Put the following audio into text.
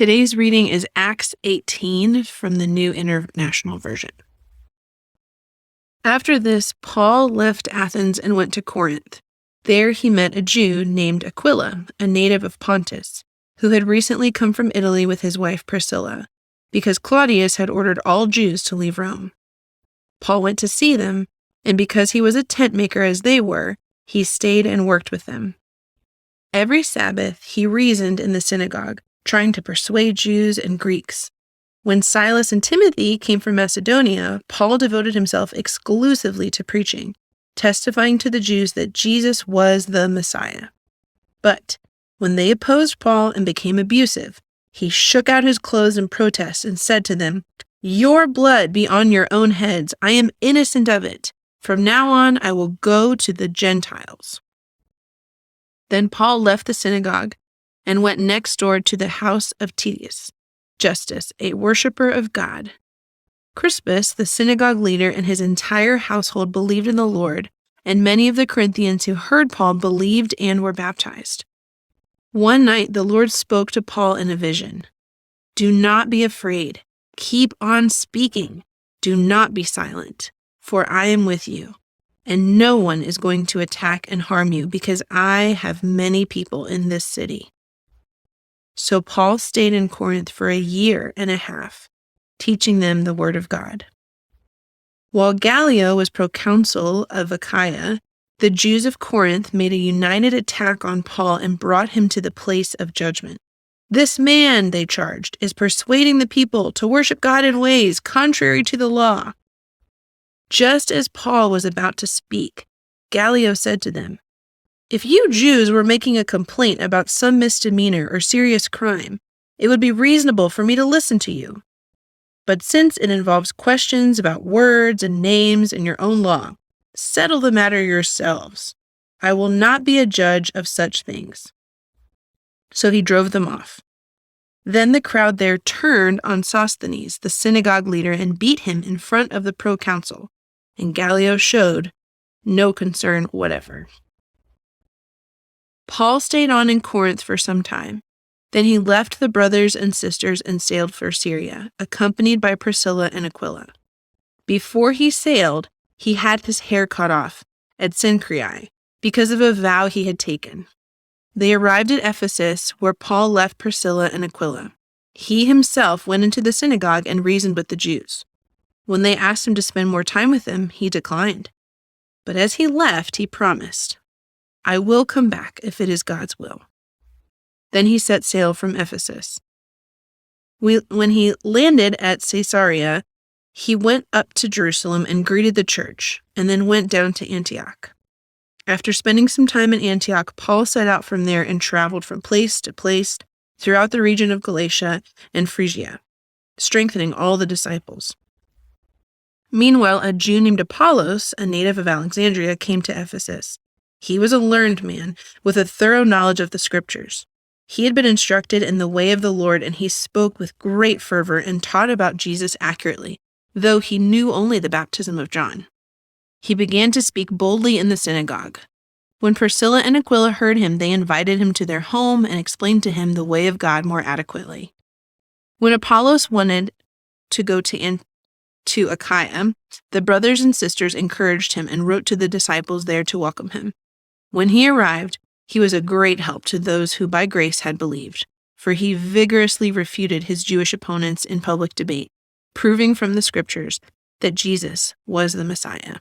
Today's reading is Acts 18 from the New International Version. After this, Paul left Athens and went to Corinth. There he met a Jew named Aquila, a native of Pontus, who had recently come from Italy with his wife Priscilla, because Claudius had ordered all Jews to leave Rome. Paul went to see them, and because he was a tent maker as they were, he stayed and worked with them. Every Sabbath he reasoned in the synagogue, trying to persuade Jews and Greeks. When Silas and Timothy came from Macedonia, Paul devoted himself exclusively to preaching, testifying to the Jews that Jesus was the Messiah. But when they opposed Paul and became abusive, he shook out his clothes in protest and said to them, "Your blood be on your own heads. I am innocent of it. From now on, I will go to the Gentiles." Then Paul left the synagogue and went next door to the house of Titius Justus, a worshiper of God. Crispus, the synagogue leader, and his entire household believed in the Lord, and many of the Corinthians who heard Paul believed and were baptized. One night the Lord spoke to Paul in a vision. "Do not be afraid. Keep on speaking. Do not be silent, for I am with you, and no one is going to attack and harm you, because I have many people in this city." So Paul stayed in Corinth for 1.5 years, teaching them the word of God. While Gallio was proconsul of Achaia, the Jews of Corinth made a united attack on Paul and brought him to the place of judgment. "This man," they charged, "is persuading the people to worship God in ways contrary to the law." Just as Paul was about to speak, Gallio said to them, "If you Jews were making a complaint about some misdemeanor or serious crime, it would be reasonable for me to listen to you. But since it involves questions about words and names in your own law, settle the matter yourselves. I will not be a judge of such things." So he drove them off. Then the crowd there turned on Sosthenes, the synagogue leader, and beat him in front of the proconsul, and Gallio showed no concern whatever. Paul stayed on in Corinth for some time. Then he left the brothers and sisters and sailed for Syria, accompanied by Priscilla and Aquila. Before he sailed, he had his hair cut off at Cenchreae because of a vow he had taken. They arrived at Ephesus, where Paul left Priscilla and Aquila. He himself went into the synagogue and reasoned with the Jews. When they asked him to spend more time with them, he declined. But as he left, he promised, "I will come back if it is God's will." Then he set sail from Ephesus. When he landed at Caesarea, he went up to Jerusalem and greeted the church, and then went down to Antioch. After spending some time in Antioch, Paul set out from there and traveled from place to place throughout the region of Galatia and Phrygia, strengthening all the disciples. Meanwhile, a Jew named Apollos, a native of Alexandria, came to Ephesus. He was a learned man with a thorough knowledge of the scriptures. He had been instructed in the way of the Lord, and he spoke with great fervor and taught about Jesus accurately, though he knew only the baptism of John. He began to speak boldly in the synagogue. When Priscilla and Aquila heard him, they invited him to their home and explained to him the way of God more adequately. When Apollos wanted to go to Achaia, the brothers and sisters encouraged him and wrote to the disciples there to welcome him. When he arrived, he was a great help to those who by grace had believed, for he vigorously refuted his Jewish opponents in public debate, proving from the scriptures that Jesus was the Messiah.